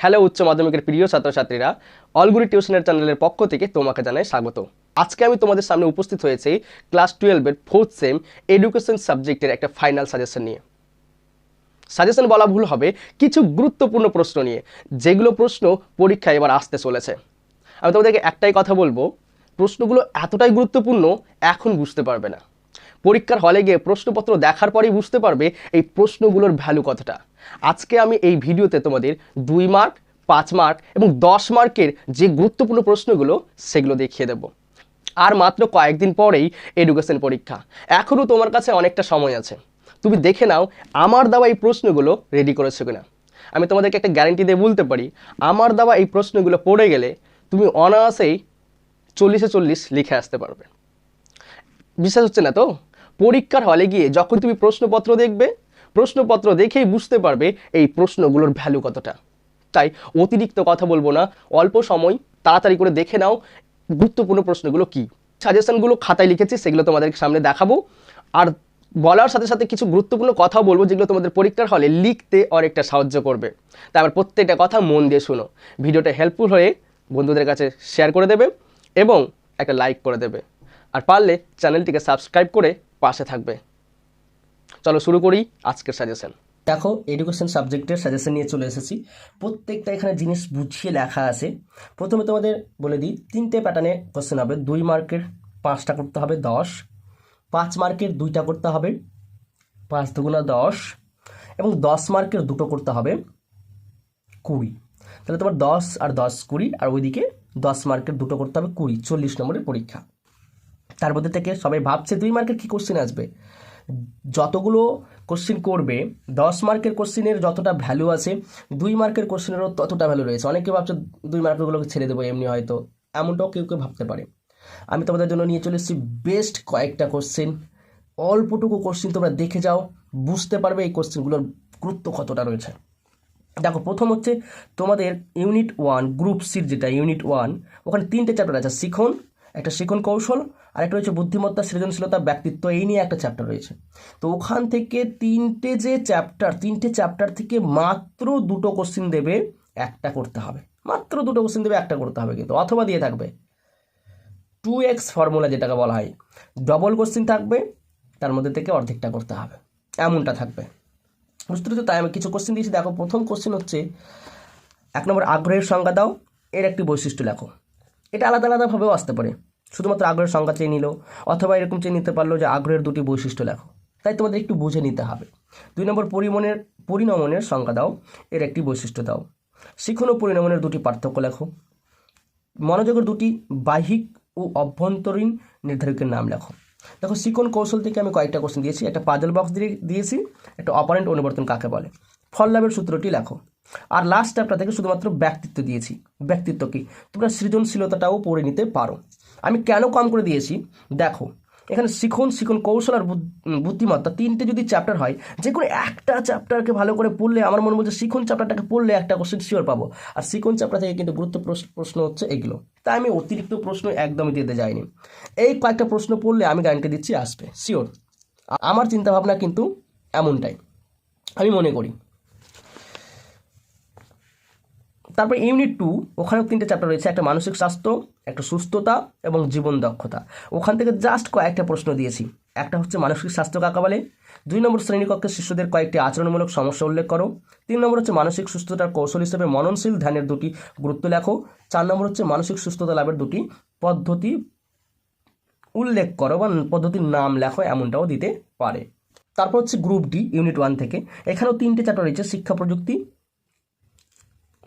Hello উচ্চ মাধ্যমিকের প্রিয় ছাত্রছাত্রীরা, অলগুরি টিউশনের চ্যানেলের পক্ষ থেকে তোমাকে জানাই স্বাগত। আজকে আমি তোমাদের সামনে উপস্থিত হয়েছি ক্লাস 12-এর 4th সেম এডুকেশন সাবজেক্টের একটা ফাইনাল সাজেশন নিয়ে। সাজেশন বলা ভুল হবে, কিছু গুরুত্বপূর্ণ প্রশ্ন নিয়ে, যেগুলো প্রশ্ন পরীক্ষায় এবার আসতে চলেছে। আমি তোমাদেরকে একটাই কথা বলবো, প্রশ্নগুলো এতটাই গুরুত্বপূর্ণ এখন বুঝতে পারবে না, পরীক্ষার হলে গিয়ে প্রশ্নপত্র দেখার পরেই বুঝতে পারবে এই প্রশ্নগুলোর ভ্যালু কতটা। আজকে আমি এই ভিডিওতে তোমাদের 2 মার্ক, 5 মার্ক এবং 10 মার্কের যে গুরুত্বপূর্ণ প্রশ্নগুলো সেগুলো দেখিয়ে দেব। আর মাত্র কয়েকদিন পরেই এডুকেশন পরীক্ষা, এখনও তোমার কাছে অনেকটা সময় আছে। তুমি দেখে নাও আমার দেওয়া এই প্রশ্নগুলো রেডি করেছো কিনা। আমি তোমাদেরকে একটা গ্যারান্টি দিয়ে বলতে পারি, আমার দেওয়া এই প্রশ্নগুলো পড়ে গেলে তুমি অনায়াসেই 40-এ 40 লিখে আসতে পারবে। বিশ্বাস হচ্ছে না তো? পরীক্ষার হলে গিয়ে যখন তুমি প্রশ্নপত্র দেখবে, প্রশ্নপত্র দেখেই বুঝতে পারবে এই প্রশ্নগুলোর ভ্যালু কতটা। তাই অতিরিক্ত কথা বলবো না, অল্প সময় তাড়াতাড়ি করে দেখে নাও গুরুত্বপূর্ণ প্রশ্নগুলো কি। সাজেশনগুলো খাতায় লিখেছি, সেগুলো তোমাদের সামনে দেখাবো। আর বলার সাথে সাথে কিছু গুরুত্বপূর্ণ কথাও বলবো, যেগুলো তোমাদের পরীক্ষার হলে লিখতে অনেকটা সাহায্য করবে। তাই আমার প্রত্যেকটা কথা মন দিয়ে শোনো। ভিডিওটা হেল্পফুল হয়ে বন্ধুদের কাছে শেয়ার করে দেবে এবং একটা লাইক করে দেবে। আর পারলে চ্যানেলটিকে সাবস্ক্রাইব করে পাশে থাকবে। চলো শুরু করি আজকের সাজেশন। দেখো, এডুকেশন সাবজেক্টের সাজেশন নিয়ে চলে এসেছি। প্রত্যেকটা এখানে জিনিস বুঝিয়ে লেখা আছে। প্রথমে তোমাদের বলে দিই, 3টে প্যাটার্নে কোশ্চেন হবে। 2 মার্কের 5টা করতে হবে 10, 5 মার্কের 2টা করতে হবে 5 দুগুণা 10, এবং 10 মার্কের 2টো করতে হবে 20। তাহলে তোমার 10 আর 10 20, আর ওইদিকে 10 মার্কের 2টো করতে হবে 20, 40 নম্বরের পরীক্ষা। তার মধ্যে থেকে সবাই ভাবছে 2 মার্কের কী কোশ্চেন আসবে। যতগুলো কোশ্চেন করবে, 10 মার্কের কোশ্চেনের যতটা ভ্যালু আছে 2 মার্কের কোশ্চেনেরও ততটা ভ্যালু রয়েছে। অনেকে ভাবছে 2 মার্কেরগুলোকে ছেড়ে দেবো এমনি, হয়তো এমনটাও কেউ কেউ ভাবতে পারে। আমি তোমাদের জন্য নিয়ে চলে এসেছি বেস্ট কয়েকটা কোশ্চেন। অল্পটুকু কোশ্চেন তোমরা দেখে যাও, বুঝতে পারবে এই কোশ্চেনগুলোর গুরুত্ব কতটা রয়েছে। দেখো, প্রথম হচ্ছে তোমাদের ইউনিট 1 গ্রুপ সির, যেটা ইউনিট 1, ওখানে 3টে চ্যাপ্টার আছে। শিখন, একটা শিখন কৌশল, আর একটা রয়েছে বুদ্ধিমত্তা, সৃজনশীলতা, ব্যক্তিত্ব। এই নিয়ে একটা চ্যাপ্টার রয়েছে। তো ওখান থেকে 3টে চ্যাপ্টার থেকে মাত্র 2টো কোশ্চেন দেবে, একটা করতে হবে। মাত্র 2টো কোশ্চেন দেবে, একটা করতে হবে কিন্তু। অথবা দিয়ে থাকবে 2x ফর্মুলা, যেটাকে বলা হয়। ডবল কোশ্চেন থাকবে, তার মধ্যে থেকে অর্ধেকটা করতে হবে, এমনটা থাকবে। বুঝতে পেরেছো? তাই আমি কিছু কোশ্চেন দিয়েছি। দেখো, প্রথম কোশ্চেন হচ্ছে 1 নম্বর, আগ্রহের সংজ্ঞা দাও, এর একটি বৈশিষ্ট্য লেখো। এটা আলাদা আলাদাভাবেও আসতে পারে, শুধুমাত্র আগ্রহের সংজ্ঞা চেয়ে নিল, অথবা এরকম চেয়ে নিতে পারলো যে আগ্রহের 2টি বৈশিষ্ট্য লেখো। তাই তোমাদের একটু বুঝে নিতে হবে। 2 নম্বর, পরিণমনের সংজ্ঞা দাও, এর একটি বৈশিষ্ট্য দাও। শিখন ও পরিণমনের 2টি পার্থক্য লেখো। মনোযোগের 2টি বাহ্যিক ও অভ্যন্তরীণ নির্ধারকের নাম লেখো। দেখো, শিখন কৌশল থেকে আমি কয়েকটা কোশ্চেন দিয়েছি। একটা পাজল বক্স দিয়েছি, একটা অপারেন্ট অনুবর্তন কাকে বলে, ফল লাভের সূত্রটি লেখো। আর লাস্ট চ্যাপ্টার থেকে শুধুমাত্র ব্যক্তিত্ব দিয়েছি। ব্যক্তিত্ব কি, তোমরা সৃজনশীলতাটাও পড়ে নিতে পারো। আমি কেন কম করে দিয়েছি দেখো, এখানে শিখন কৌশল আর বুদ্ধিমত্তা 3টে যদি চ্যাপ্টার হয়, যে কোনো একটা চ্যাপ্টারকে ভালো করে পড়লে, আমার মনে বলছে শিখন চ্যাপ্টারটাকে পড়লে একটা কোশ্চেন শিওর পাবো। আর শিখন চ্যাপ্টার থেকে কিন্তু প্রশ্ন হচ্ছে এগুলো। তাই আমি অতিরিক্ত প্রশ্ন একদমই দিতে যাইনি। এই কয়েকটা প্রশ্ন পড়লে আমি গ্যারান্টি দিচ্ছি আসবে শিওর। আমার চিন্তাভাবনা কিন্তু এমনটাই আমি মনে করি। তারপর ইউনিট 2, ওখানেও 3টে চ্যাপ্টার রয়েছে। একটা মানসিক স্বাস্থ্য, একটা সুস্থতা এবং জীবন দক্ষতা। ওখান থেকে জাস্ট কয়েকটা প্রশ্ন দিয়েছি। একটা হচ্ছে মানসিক স্বাস্থ্য কাকে বলে, 2 নম্বর, শ্রেণীকক্ষের শিশুদের কয়েকটি আচরণমূলক সমস্যা উল্লেখ করো। 3 নম্বর হচ্ছে মানসিক সুস্থতার কৌশল হিসেবে মননশীল ধ্যানের 2টি গুরুত্ব লেখো। 4 নম্বর হচ্ছে মানসিক সুস্থতা লাভের 2টি পদ্ধতি উল্লেখ করো বা পদ্ধতির নাম লেখো, এমনটাও দিতে পারে। তারপর হচ্ছে গ্রুপ ডি, ইউনিট 1 থেকে, এখানেও 3টে চ্যাপ্টার রয়েছে। শিক্ষা প্রযুক্তি,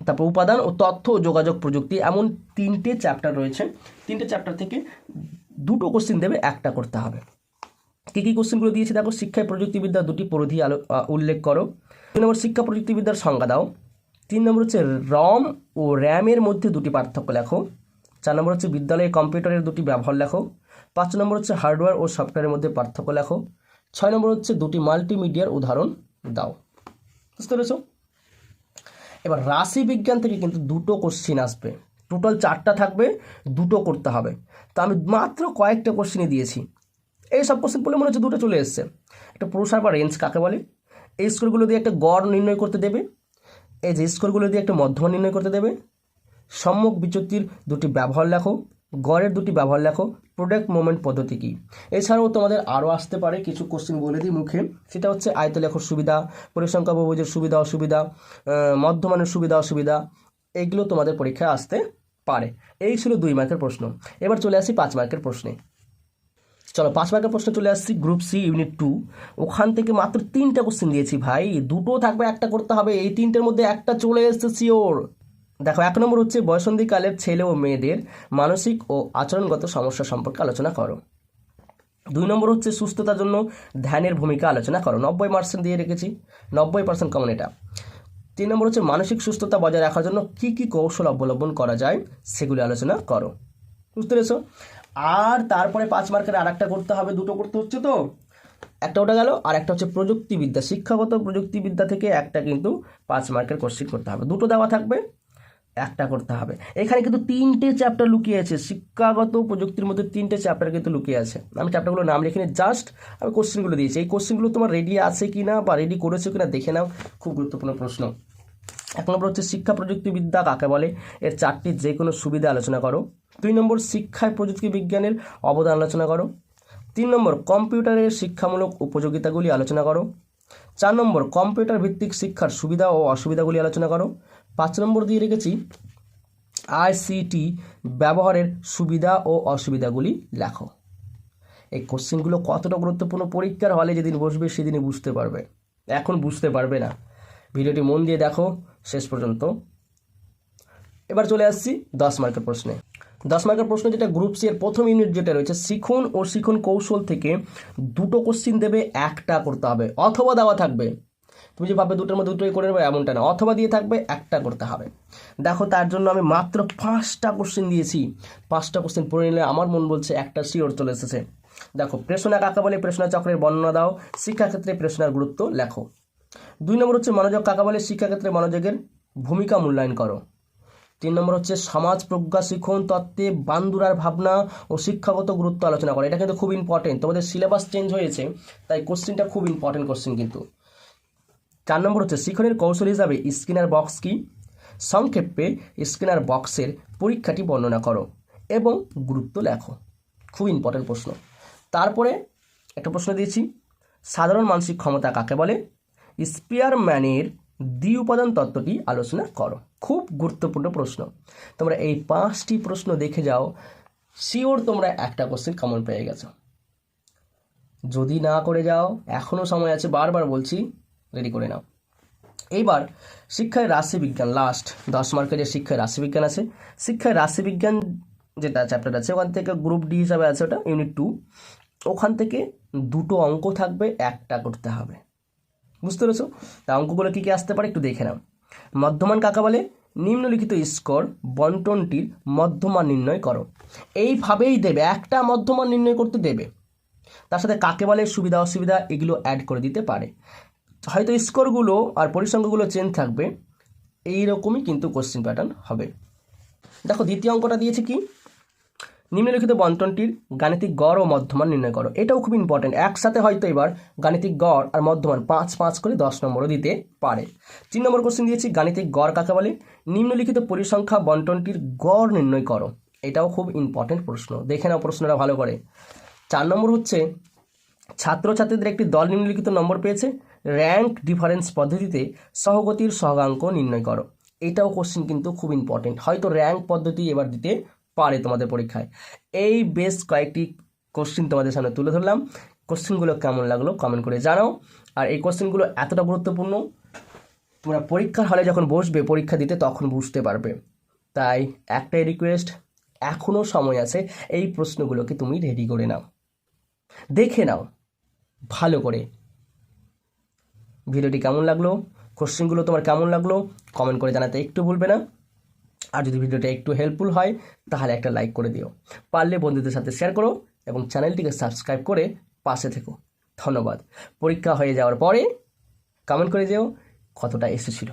তারপর উপাদান ও তথ্য ও যোগাযোগ প্রযুক্তি, এমন 3টে চ্যাপ্টার রয়েছে। 3টে চ্যাপ্টার থেকে 2টো কোশ্চেন দেবে, একটা করতে হবে। কী কী কোশ্চেনগুলো দিয়েছে দেখো, শিক্ষায় প্রযুক্তিবিদ্যার 2টি পরিধি উল্লেখ করো। 2 নম্বর, শিক্ষা প্রযুক্তিবিদ্যার সংজ্ঞা দাও। 3 নম্বর হচ্ছে রম ও র্যামের মধ্যে 2টি পার্থক্য লেখো। 4 নম্বর হচ্ছে বিদ্যালয়ে কম্পিউটারের 2টি ব্যবহার লেখো। 5 নম্বর হচ্ছে হার্ডওয়্যার ও সফটওয়্যারের মধ্যে পার্থক্য লেখো। 6 নম্বর হচ্ছে 2টি মাল্টিমিডিয়ার উদাহরণ দাও। বুঝতে পেরেছো? এবার রাশি বিজ্ঞান থেকে কিন্তু 2টো কোশ্চিন আসবে। টোটাল 4টা থাকবে, 2টো করতে হবে। তো আমি মাত্র কয়েকটা কোশ্চিনই দিয়েছি। এই সব কোশ্চেন পড়লে মনে হচ্ছে 2টো চলে এসছে। একটা প্রসার বা রেঞ্জ কাকে বলে, এই স্কোরগুলো দিয়ে একটা গড় নির্ণয় করতে দেবে। এই যে স্কোরগুলো দিয়ে একটা মধ্যমান নির্ণয় করতে দেবে, সম্মুখ বিচ্যুতির দুটি ব্যবহার লেখো, গড়ের দুটি ব্যবহার লেখো, প্রোডাক্ট মোমেন্ট পদ্ধতি কী। এছাড়াও তোমাদের আরও আসতে পারে কিছু কোশ্চেন বলে দিই মুখে, সেটা হচ্ছে আয়ত লেখার সুবিধা, পরিসংখ্যা বহুভুজের সুবিধা অসুবিধা, মধ্যমানের সুবিধা অসুবিধা, এইগুলো তোমাদের পরীক্ষায় আসতে পারে। এই ছিল 2 মার্কের প্রশ্ন। এবার চলে আসি 5 মার্কের প্রশ্নে। চলো 5 মার্কের প্রশ্নে চলে আসছি গ্রুপ সি ইউনিট 2। ওখান থেকে মাত্র 3টা কোশ্চেন দিয়েছি ভাই, 2টো থাকবে, একটা করতে হবে। এই 3টের মধ্যে একটা চলে এসছে শিওর। দেখো 1 নম্বর হচ্ছে বয়সন্ধিকালের ছেলে ও মেয়েদের মানসিক ও আচরণগত সমস্যা সম্পর্কে আলোচনা করো। 2 নম্বর হচ্ছে সুস্থতার জন্য ধ্যানের ভূমিকা আলোচনা করো। 90% দিয়ে রেখেছি, 90% কমন এটা। 3 নম্বর হচ্ছে মানসিক সুস্থতা বজায় রাখার জন্য কী কী কৌশল অবলম্বন করা যায় সেগুলি আলোচনা করো। বুঝতে পেরেছো? আর তারপরে 5 মার্কের আর একটা করতে হবে, 2টো করতে হচ্ছে তো, একটা ওটা গেল, আর একটা হচ্ছে প্রযুক্তিবিদ্যা, শিক্ষাগত প্রযুক্তিবিদ্যা থেকে একটা কিন্তু 5 মার্কের কোশ্চেন করতে হবে। 2টো দেওয়া থাকবে, একটা করতে হবে। এখানে কিন্তু 3টে চ্যাপ্টার লুকিয়ে আছে, শিক্ষাগত প্রযুক্তির মধ্যে 3টে চ্যাপ্টার কিন্তু লুকিয়ে আছে। আমি চ্যাপ্টারগুলোর নাম লিখিনি, জাস্ট আমি কোশ্চেনগুলো দিয়েছি। এই কোশ্চেনগুলো তোমার রেডি আছে কি না বা রেডি করেছো কিনা দেখে নাও, খুব গুরুত্বপূর্ণ প্রশ্ন। 1 নম্বর হচ্ছে শিক্ষা প্রযুক্তিবিদ্যা কাকে বলে, এর 4টি যে কোনো সুবিধা আলোচনা করো। 2 নম্বর শিক্ষায় প্রযুক্তি বিজ্ঞানের অবদান আলোচনা করো। 3 নম্বর কম্পিউটারের শিক্ষামূলক উপযোগিতাগুলি আলোচনা করো। 4 নম্বর কম্পিউটার ভিত্তিক শিক্ষার সুবিধা ও অসুবিধাগুলি আলোচনা করো। 5 নম্বর দিয়ে রেখেছি আইসিটি ব্যবহারের সুবিধা ও অসুবিধাগুলি লেখো। এই কোশ্চেনগুলো কতটা গুরুত্বপূর্ণ পরীক্ষার হলে যেদিন বসবে সেদিনই বুঝতে পারবে, এখন বুঝতে পারবে না। ভিডিওটি মন দিয়ে দেখো শেষ পর্যন্ত। এবার চলে আসছি 10 মার্কের প্রশ্নে। 10 মার্কের প্রশ্ন যেটা গ্রুপ সি এর প্রথম ইউনিট যেটা রয়েছে শিখুন ও শিখুন কৌশল থেকে 2টো কোশ্চেন দেবে, একটা করতে হবে, অথবা দেওয়া থাকবে। তুমি যে ভাববে 2টোর মধ্যে 2টোই করে নেবে এমনটা না, অথবা দিয়ে থাকবে, একটা করতে হবে। দেখো তার জন্য আমি মাত্র 5টা কোশ্চেন দিয়েছি। 5টা কোশ্চেন পড়ে নিলে আমার মন বলছে একটা শিওর চলে এসেছে। দেখো প্রেষণা কাকে বলে, প্রেষণা চক্রের বর্ণনা দাও, শিক্ষাক্ষেত্রে প্রেষণার গুরুত্ব লেখো। 2 নম্বর হচ্ছে মনোযোগ কাকে বলে, শিক্ষাক্ষেত্রে মনোযোগের ভূমিকা মূল্যায়ন করো। 3 নম্বর হচ্ছে সমাজ প্রজ্ঞা শিখন তত্ত্বে বান্দুরার ভাবনা ও শিক্ষাগত গুরুত্ব আলোচনা করো। এটা কিন্তু খুব ইম্পর্টেন্ট, তোমাদের সিলেবাস চেঞ্জ হয়েছে তাই কোশ্চেনটা খুব ইম্পর্টেন্ট কোশ্চেন কিন্তু। 4 নম্বর হচ্ছে শিখনের কৌশল হিসাবে স্কিনার বক্স কি, সংক্ষেপে স্কিনার বক্সের পরীক্ষাটি বর্ণনা করো এবং গুরুত্ব লেখো। খুব ইম্পর্টেন্ট প্রশ্ন। তারপরে একটা প্রশ্ন দিয়েছি সাধারণ মানসিক ক্ষমতা কাকে বলে, স্পিয়ারম্যানের দ্বি-উপাদান তত্ত্বটি আলোচনা করো। খুব গুরুত্বপূর্ণ প্রশ্ন। তোমরা এই 5টি প্রশ্ন দেখে যাও, শিওর তোমরা একটা কোশ্চেন কমন পেয়ে গেছো। যদি না করে যাও এখনও সময় আছে, বারবার বলছি রেডি করে নাও। এইবার শিক্ষায় রাশিবিজ্ঞান, লাস্ট 10 মার্কের যে শিক্ষায় রাশিবিজ্ঞান আছে, শিক্ষায় রাশিবিজ্ঞান যেটা চ্যাপ্টার আছে ওখান থেকে গ্রুপ ডি হিসাবে আছে ওটা ইউনিট 2, ওখান থেকে 2টো অঙ্ক থাকবে, একটা করতে হবে। বুঝতে পেরেছো? তা অঙ্কগুলো কী কী আসতে পারে একটু দেখে নাও। মধ্যমান কাকে বলে, নিম্নলিখিত স্কোর বন্টনটির মধ্যমান নির্ণয় করো। এইভাবেই দেবে, একটা মধ্যমান নির্ণয় করতে দেবে, তার সাথে কাকে বলে সুবিধা অসুবিধা এগুলো অ্যাড করে দিতে পারে। হয়তো স্কোরগুলো আর পরিসংখ্যাগুলো চেঞ্জ থাকবে, এইরকমই কিন্তু কোশ্চেন প্যাটার্ন হবে। দেখো দ্বিতীয় অঙ্কটা দিয়েছে কি, নিম্নলিখিত বন্টনটির গাণিতিক গড় ও মধ্যমান নির্ণয় করো। এটাও খুব ইম্পর্টেন্ট, একসাথে হয়তো এবার গাণিতিক গড় আর মধ্যমান 5-5 করে 10 নম্বরও দিতে পারে। 3 নম্বর কোশ্চেন দিয়েছি গাণিতিক গড় কাকে বলে, নিম্নলিখিত পরিসংখ্যা বন্টনটির গড় নির্ণয় করো। এটাও খুব ইম্পর্টেন্ট প্রশ্ন, দেখে নাও প্রশ্নটা ভালো করে। 4 নম্বর হচ্ছে ছাত্রছাত্রীদের একটি দল নিম্নলিখিত নম্বর পেয়েছে, র্যাঙ্ক ডিফারেন্স পদ্ধতিতে সহগতির সহগাঙ্ক নির্ণয় করো। এটাও কোশ্চেন কিন্তু খুব ইম্পর্টেন্ট, হয়তো র্যাঙ্ক পদ্ধতি এবার দিতে পারে তোমাদের পরীক্ষায়। এই বেশ কয়েকটি কোশ্চেন তোমাদের সামনে তুলে ধরলাম। কোশ্চেনগুলো কেমন লাগলো কমেন্ট করে জানাও। আর এই কোশ্চেনগুলো এতটা গুরুত্বপূর্ণ, তোমরা পরীক্ষার হলে যখন বসবে পরীক্ষা দিতে তখন বুঝতে পারবে। তাই একটাই রিকোয়েস্ট, এখনও সময় আছে, এই প্রশ্নগুলোকে তুমি রেডি করে নাও, দেখে নাও ভালো করে। ভিডিওটি কেমন লাগলো, কোশ্চেনগুলো তোমার কেমন লাগলো কমেন্ট করে জানাতে একটু ভুলবে না। আর যদি ভিডিওটা একটু হেল্পফুল হয় তাহলে একটা লাইক করে দিও, পারলে বন্ধুদের সাথে শেয়ার করো এবং চ্যানেলটিকে সাবস্ক্রাইব করে পাশে থেকো। ধন্যবাদ। পরীক্ষা হয়ে যাওয়ার পরে কমেন্ট করে যেও কতটা এসেছিল।